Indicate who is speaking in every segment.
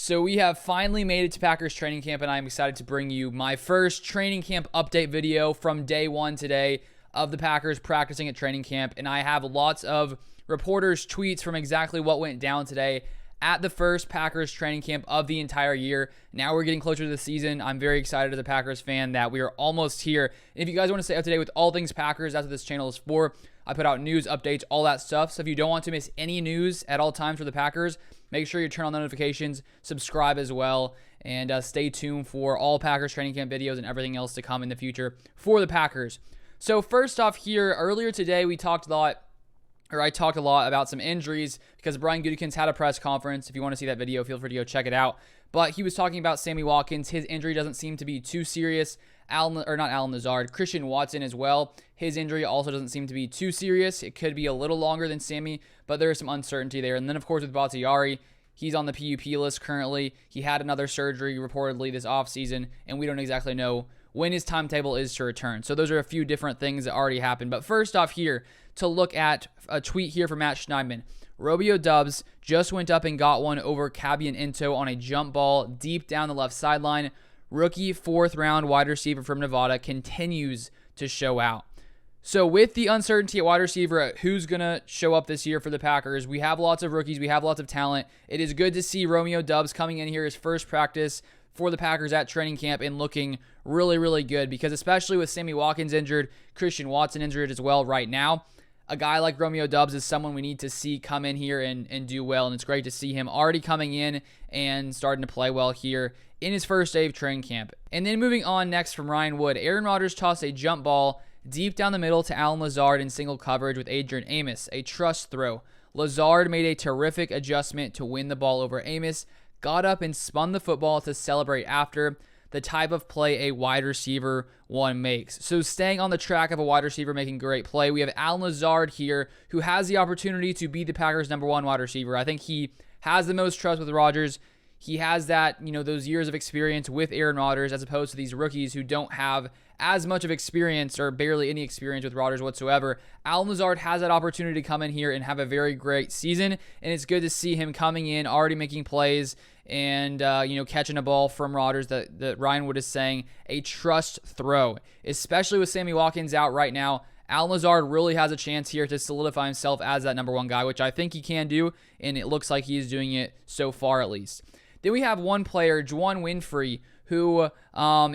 Speaker 1: So we have finally made it to Packers training camp, and I'm excited to bring you my first training camp update video from day one today of the Packers practicing at training camp. And I have lots of reporters' tweets from exactly what went down today at the first Packers training camp of the entire year. Now we're getting closer to the season. I'm very excited as a Packers fan that we are almost here. And if you guys want to stay up to date with all things Packers, that's what this channel is for. I put out news, updates, all that stuff. So if you don't want to miss any news at all times for the Packers, make sure you turn on the notifications, subscribe as well, and stay tuned for all Packers training camp videos and everything else to come in the future for the Packers. So first off here, earlier today I talked a lot about some injuries because Brian Gutekunst had a press conference. If you want to see that video, feel free to go check it out. But he was talking about Sammy Watkins. His injury doesn't seem to be too serious. Christian Watson as well. His injury also doesn't seem to be too serious. It could be a little longer than Sammy, but there is some uncertainty there. And then, of course, with Bakhtiari, he's on the PUP list currently. He had another surgery reportedly this offseason, and we don't exactly know when his timetable is to return. So those are a few different things that already happened. But first off here, to look at a tweet here from Matt Schneidman. Romeo Doubs just went up and got one over Kabian Into on a jump ball deep down the left sideline. Rookie 4th round wide receiver from Nevada continues to show out. So with the uncertainty at wide receiver, who's going to show up this year for the Packers, we have lots of rookies, we have lots of talent. It is good to see Romeo Doubs coming in here his first practice for the Packers at training camp and looking really, really good, because especially with Sammy Watkins injured, Christian Watson injured as well right now, a guy like Romeo Doubs is someone we need to see come in here and do well, and it's great to see him already coming in and starting to play well here in his first day of training camp. And then moving on next from Ryan Wood, Aaron Rodgers tossed a jump ball deep down the middle to Allen Lazard in single coverage with Adrian Amos, a trust throw. Lazard made a terrific adjustment to win the ball over Amos, got up and spun the football to celebrate after, the type of play a wide receiver one makes. So staying on the track of a wide receiver making great play, we have Allen Lazard here, who has the opportunity to be the Packers' #1 wide receiver. I think he has the most trust with Rodgers. He has that, those years of experience with Aaron Rodgers, as opposed to these rookies who don't have as much of experience or barely any experience with Rodgers whatsoever. Allen Lazard has that opportunity to come in here and have a very great season, and it's good to see him coming in, already making plays, and catching a ball from Rodgers that Ryan Wood is saying a trust throw, especially with Sammy Watkins out right now. Allen Lazard really has a chance here to solidify himself as that #1 guy, which I think he can do, and it looks like he is doing it so far at least. Then we have one player, Juwann Winfree, who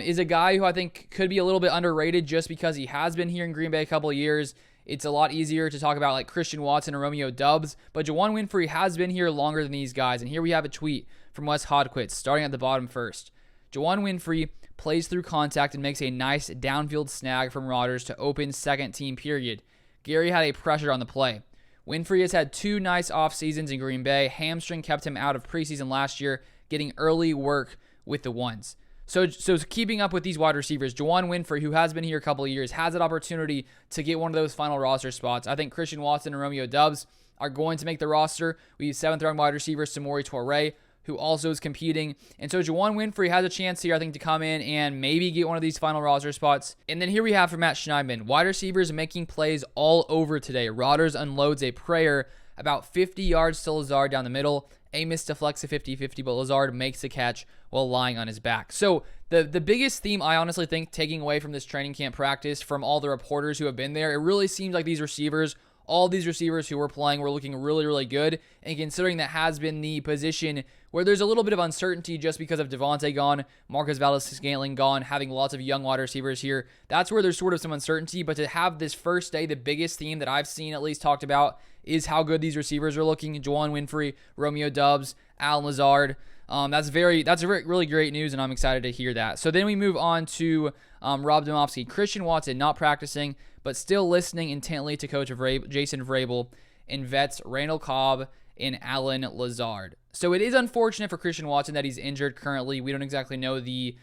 Speaker 1: is a guy who I think could be a little bit underrated just because he has been here in Green Bay a couple of years. It's a lot easier to talk about like Christian Watson and Romeo Doubs, but Juwann Winfree has been here longer than these guys. And here we have a tweet from Wes Hodquist, starting at the bottom first. Juwann Winfree plays through contact and makes a nice downfield snag from Rodgers to open second team period. Gary had a pressure on the play. Winfree has had 2 nice off seasons in Green Bay. Hamstring kept him out of preseason last year, getting early work with the ones. So keeping up with these wide receivers, Juwann Winfree, who has been here a couple of years, has that opportunity to get one of those final roster spots. I think Christian Watson and Romeo Doubs are going to make the roster. We have 7th round wide receiver Samori Toure, who also is competing. And so Juwann Winfree has a chance here, I think, to come in and maybe get one of these final roster spots. And then here we have from Matt Schneidman, wide receivers making plays all over today. Rodgers unloads a prayer about 50 yards to Lazard down the middle. Amos deflects a 50-50, but Lazard makes the catch while lying on his back. So the biggest theme I honestly think taking away from this training camp practice from all the reporters who have been there, it really seems like these receivers, all these receivers who were playing were looking really, really good. And considering that has been the position where there's a little bit of uncertainty just because of Devontae gone, Marcus Valdes-Scantling gone, having lots of young wide receivers here, that's where there's sort of some uncertainty. But to have this first day, the biggest theme that I've seen at least talked about is how good these receivers are looking. Juwann Winfree, Romeo Doubs, Allen Lazard. That's really great news, and I'm excited to hear that. So then we move on to Rob Domofsky. Christian Watson not practicing, but still listening intently to Coach Jason Vrabel and vets Randall Cobb and Allen Lazard. So it is unfortunate for Christian Watson that he's injured currently. We don't exactly know the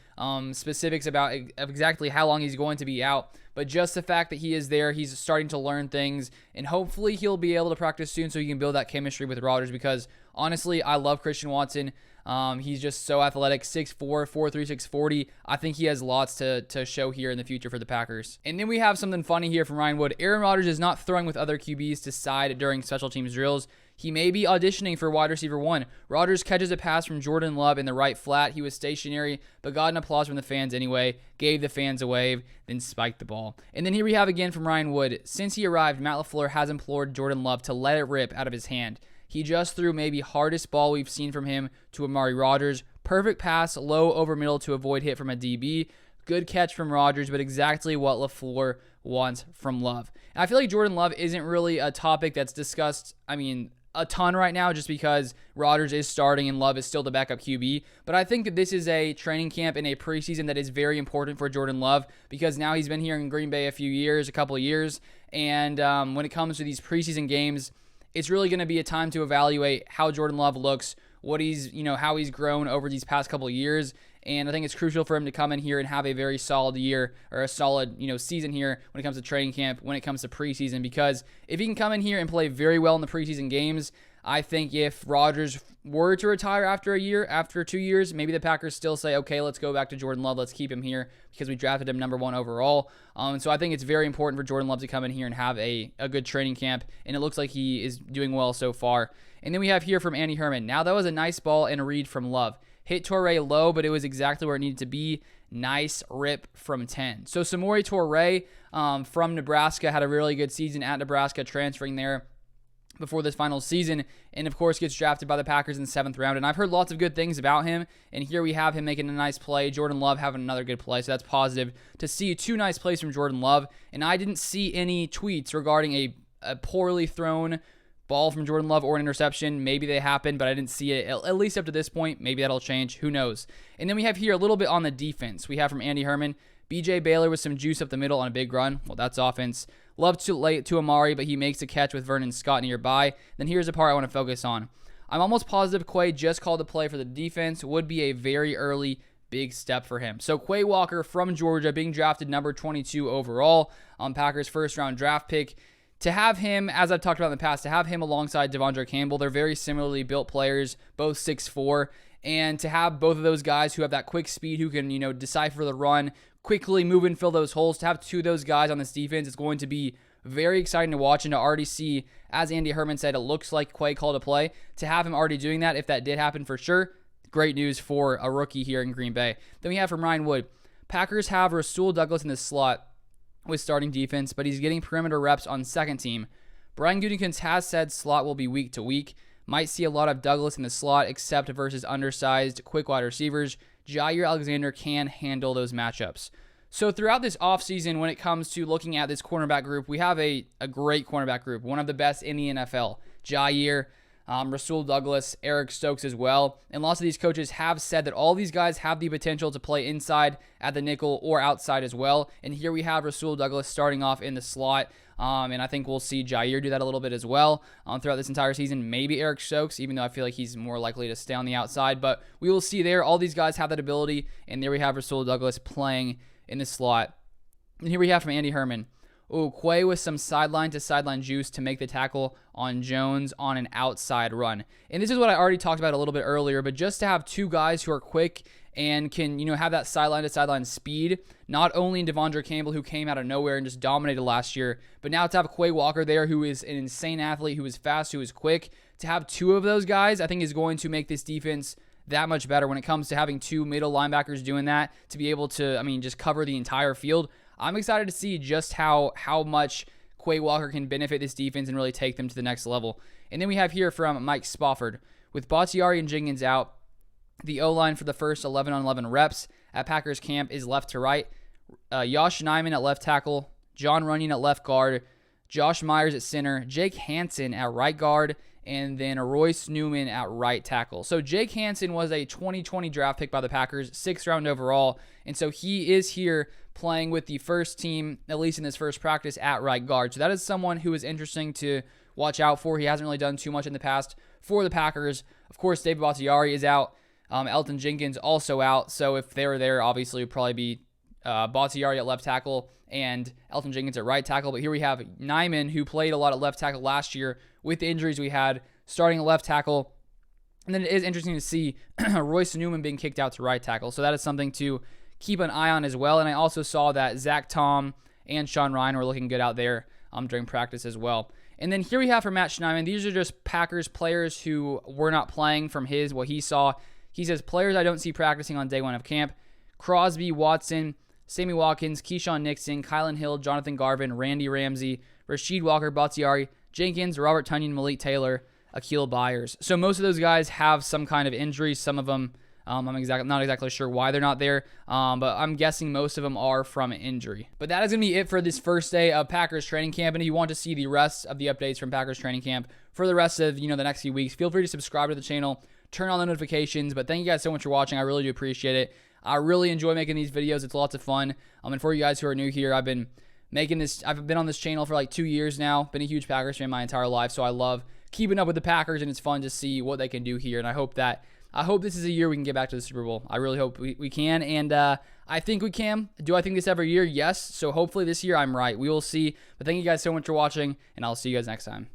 Speaker 1: specifics about exactly how long he's going to be out, but just the fact that he is there, he's starting to learn things, and hopefully he'll be able to practice soon so he can build that chemistry with Rodgers, because honestly, I love Christian Watson. He's just so athletic, 6'4", 4'3", 640. I think he has lots to show here in the future for the Packers. And then we have something funny here from Ryan Wood. Aaron Rodgers is not throwing with other QBs to side during special teams drills. He may be auditioning for wide receiver 1. Rodgers catches a pass from Jordan Love in the right flat. He was stationary, but got an applause from the fans anyway, gave the fans a wave, then spiked the ball. And then here we have again from Ryan Wood. Since he arrived, Matt LaFleur has implored Jordan Love to let it rip out of his hand. He just threw maybe hardest ball we've seen from him to Amari Rodgers. Perfect pass, low over middle to avoid hit from a DB. Good catch from Rodgers, but exactly what LaFleur wants from Love. And I feel like Jordan Love isn't really a topic that's discussed, a ton right now, just because Rodgers is starting and Love is still the backup QB. But I think that this is a training camp and a preseason that is very important for Jordan Love, because now he's been here in Green Bay a couple of years. And when it comes to these preseason games, it's really going to be a time to evaluate how Jordan Love looks, how he's grown over these past couple of years. And I think it's crucial for him to come in here and have a very solid year, or a solid, season here when it comes to training camp, when it comes to preseason. Because if he can come in here and play very well in the preseason games, I think if Rodgers were to retire after a year, after 2 years, maybe the Packers still say, okay, let's go back to Jordan Love. Let's keep him here because we drafted him number 1 overall. So I think it's very important for Jordan Love to come in here and have a good training camp. And it looks like he is doing well so far. And then we have here from Andy Herman. Now that was a nice ball and a read from Love. Hit Toure low, but it was exactly where it needed to be. Nice rip from 10. So Samori Toure from Nebraska had a really good season at Nebraska, transferring there before this final season, and of course gets drafted by the Packers in the 7th round. And I've heard lots of good things about him, and here we have him making a nice play. Jordan Love having another good play, so that's positive to see 2 nice plays from Jordan Love. And I didn't see any tweets regarding a poorly thrown ball from Jordan Love or an interception. Maybe they happened, but I didn't see it, at least up to this point. Maybe that'll change. Who knows? And then we have here a little bit on the defense. We have from Andy Herman, B.J. Baylor with some juice up the middle on a big run. Well, that's offense. Love to late to Amari, but he makes a catch with Vernon Scott nearby. Then here's the part I want to focus on. I'm almost positive Quay just called the play for the defense. Would be a very early big step for him. So Quay Walker from Georgia, being drafted number 22 overall on Packers' first-round draft pick. To have him, as I've talked about in the past, to have him alongside Devondre Campbell, they're very similarly built players, both 6'4", and to have both of those guys who have that quick speed, who can, decipher the run, quickly move and fill those holes, to have 2 of those guys on this defense is going to be very exciting to watch, and to already see, as Andy Herman said, it looks like Quay called a play. To have him already doing that, if that did happen for sure, great news for a rookie here in Green Bay. Then we have from Ryan Wood, Packers have Rasul Douglas in the slot with starting defense, but he's getting perimeter reps on second team. Brian Gutekunst has said slot will be week to week. Might see a lot of Douglas in the slot, except versus undersized, quick wide receivers. Jair Alexander can handle those matchups. So throughout this offseason, when it comes to looking at this cornerback group, we have a great cornerback group, one of the best in the NFL. Jair, Rasul Douglas, Eric Stokes as well. And lots of these coaches have said that all these guys have the potential to play inside at the nickel or outside as well. And here we have Rasul Douglas starting off in the slot. And I think we'll see Jair do that a little bit as well throughout this entire season. Maybe Eric Stokes, even though I feel like he's more likely to stay on the outside. But we will see there. All these guys have that ability. And there we have Rasul Douglas playing in the slot. And here we have from Andy Herman. Quay with some sideline-to-sideline juice to make the tackle on Jones on an outside run. And this is what I already talked about a little bit earlier, but just to have 2 guys who are quick and can, have that sideline-to-sideline speed, not only in Devondre Campbell, who came out of nowhere and just dominated last year, but now to have Quay Walker there, who is an insane athlete, who is fast, who is quick. To have 2 of those guys, I think is going to make this defense that much better when it comes to having 2 middle linebackers doing that, to be able to, just cover the entire field. I'm excited to see just how much Quay Walker can benefit this defense and really take them to the next level. And then we have here from Mike Spofford. With Bakhtiari and Jenkins out, the O-line for the first 11-on-11 reps at Packers camp is left to right. Yosh Nijman at left tackle, John Runyon at left guard, Josh Myers at center, Jake Hansen at right guard, and then Royce Newman at right tackle. So Jake Hansen was a 2020 draft pick by the Packers, 6th round overall, and so he is here playing with the first team, at least in this first practice, at right guard. So that is someone who is interesting to watch out for. He hasn't really done too much in the past for the Packers. Of course, David Bakhtiari is out. Elton Jenkins also out. So if they were there, obviously it would probably be Bakhtiari at left tackle and Elton Jenkins at right tackle. But here we have Nijman, who played a lot at left tackle last year with the injuries we had, starting at left tackle. And then it is interesting to see Royce Newman being kicked out to right tackle. So that is something to keep an eye on as well. And I also saw that Zach Tom and Sean Ryan were looking good out there during practice as well. And then here we have for Matt Schneidman, these are just Packers players who were not playing from what he saw. He says, players I don't see practicing on day one of camp: Crosby, Watson, Sammy Watkins, Keyshawn Nixon, Kylan Hill, Jonathan Garvin, Randy Ramsey, Rasheed Walker, Bakhtiari, Jenkins, Robert Tonyan, Malik Taylor, Akil Byers. So most of those guys have some kind of injury. Some of them, I'm not exactly sure why they're not there, but I'm guessing most of them are from injury. But that is going to be it for this first day of Packers training camp. And if you want to see the rest of the updates from Packers training camp for the rest of the next few weeks, feel free to subscribe to the channel, turn on the notifications. But thank you guys so much for watching. I really do appreciate it. I really enjoy making these videos. It's lots of fun. And for you guys who are new here, I've been on this channel for like 2 years now. Been a huge Packers fan my entire life, so I love keeping up with the Packers, and it's fun to see what they can do here. And I hope this is a year we can get back to the Super Bowl. I really hope we can, and I think we can. Do I think this every year? Yes. So hopefully this year I'm right. We will see. But thank you guys so much for watching, and I'll see you guys next time.